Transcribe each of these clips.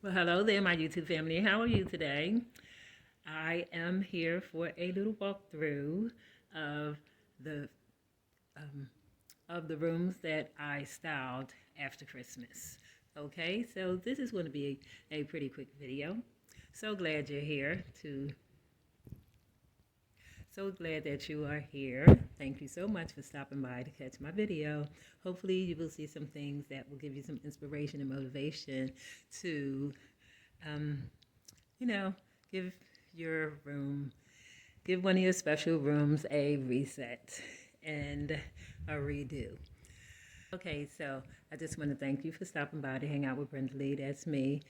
Well, hello there, my YouTube family. How are you today? I am here for a little walkthrough of the um, rooms that I styled after Christmas. Okay, so this is going to be a pretty quick video. So glad you're here to. So glad that you are here. Thank you so much for stopping by to catch my video. Hopefully, you will see some things that will give you some inspiration and motivation to um, give your room, give one of your special rooms a reset and a redo. Okay, so I just want to thank you for stopping by to hang out with Brenda Lee. That's me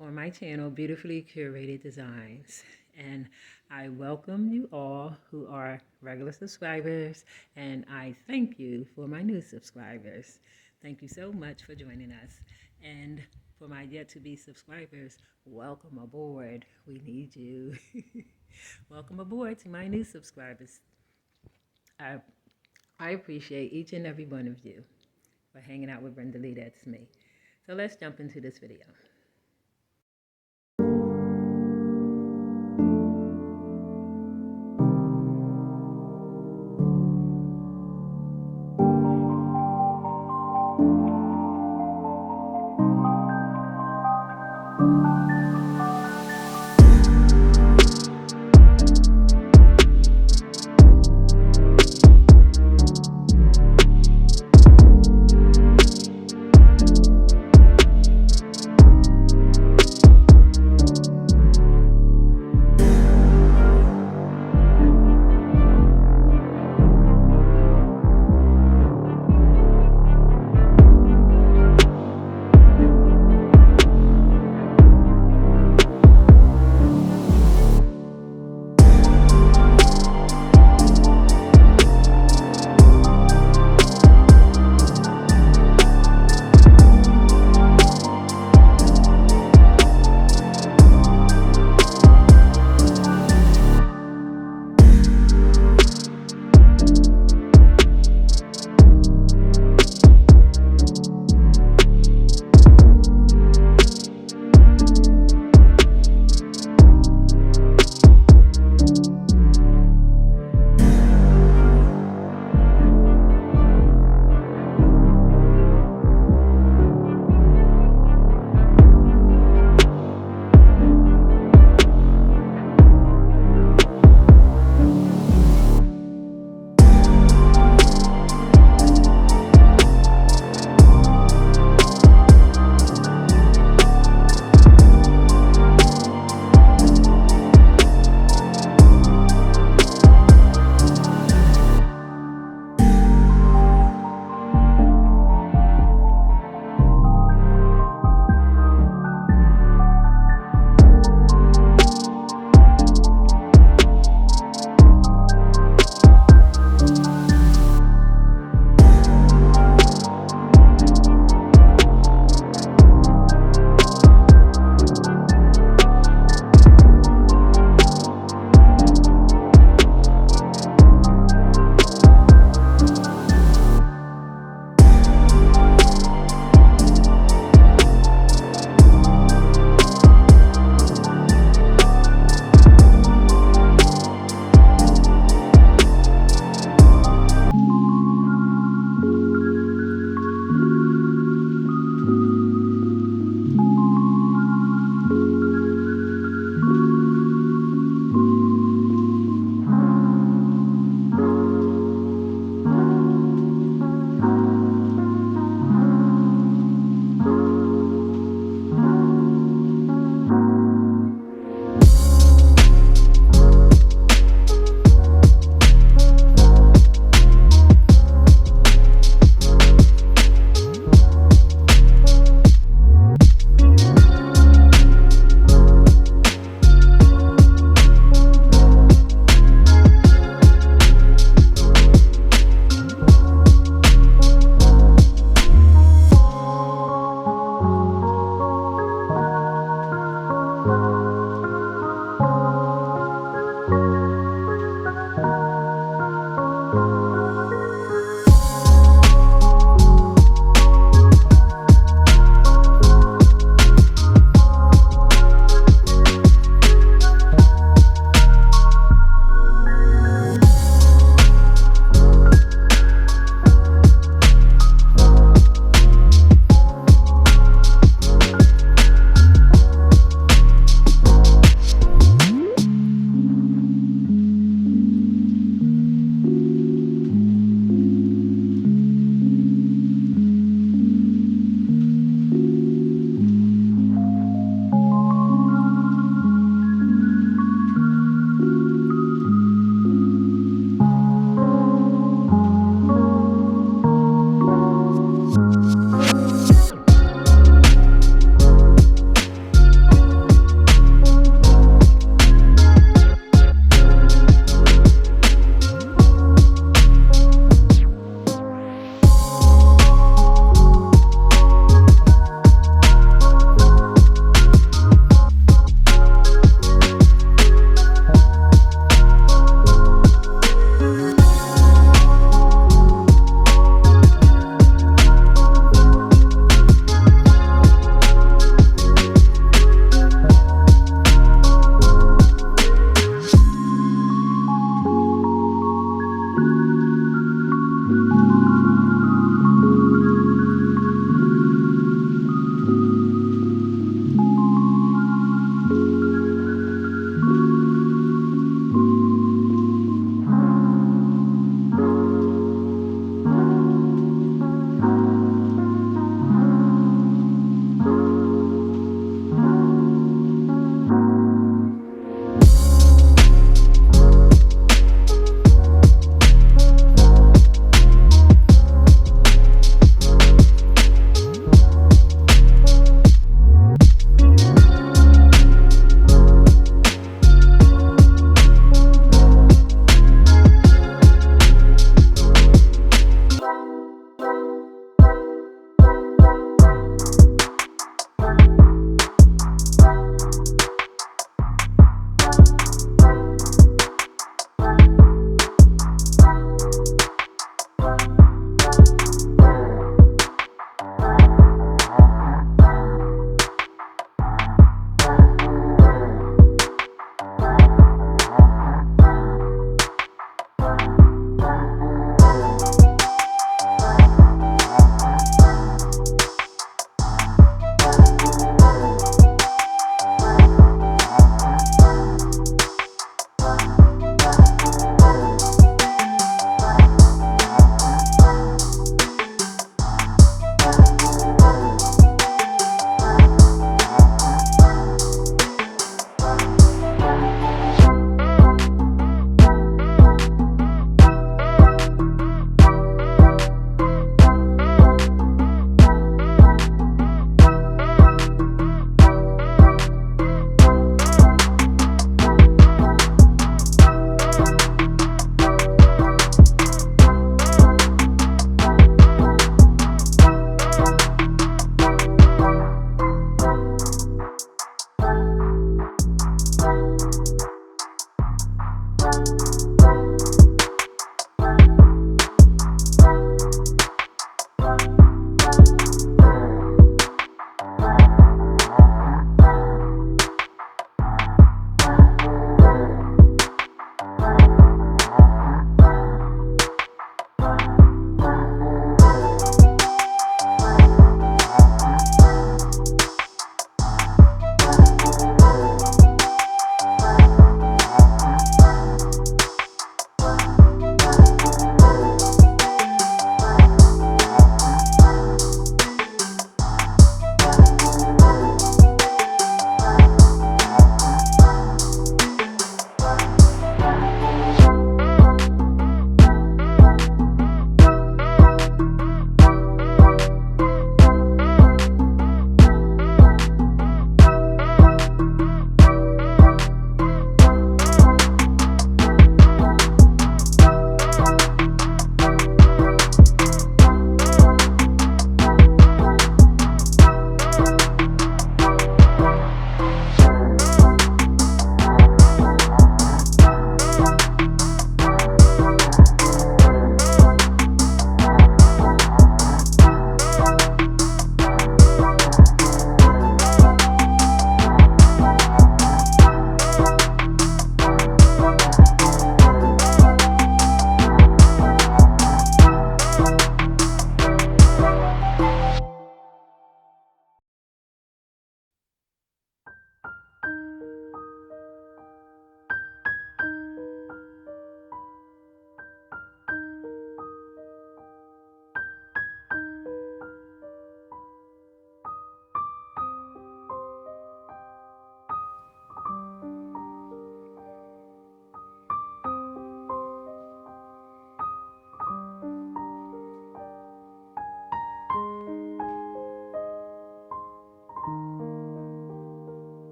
on my channel, Beautifully Curated Designs. And I welcome you all who are regular subscribers, and I thank you for my new subscribers. Thank you so much for joining us. And for my yet to be subscribers, welcome aboard. We need you. Welcome aboard to my new subscribers. I appreciate each and every one of you for hanging out with Brenda Lee. That's me. So let's jump into this video.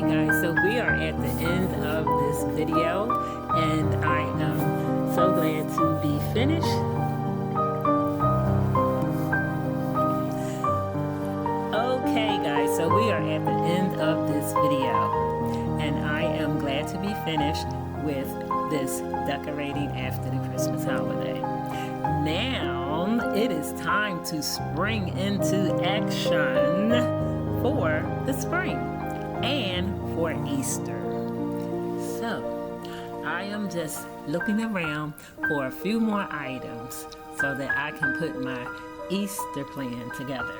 Okay guys, so we are at the end of this video and I am so glad to be finished. Okay guys, so we are at the end of this video and I am glad to be finished with this decorating after the Christmas holiday. Now it is time to spring into action for the spring and for Easter. So I am just looking around for a few more items so that I can put my Easter plan together.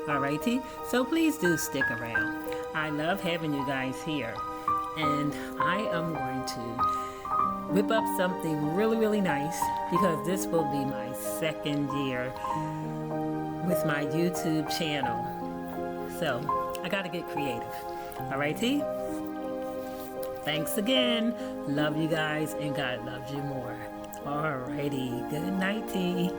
Alrighty, so please do stick around. I love having you guys here, and I am going to whip up something really nice because this will be my second year with my YouTube channel. So I gotta get creative. Alrighty? Thanks again. Love you guys and God loves you more. Alrighty. Good nighty.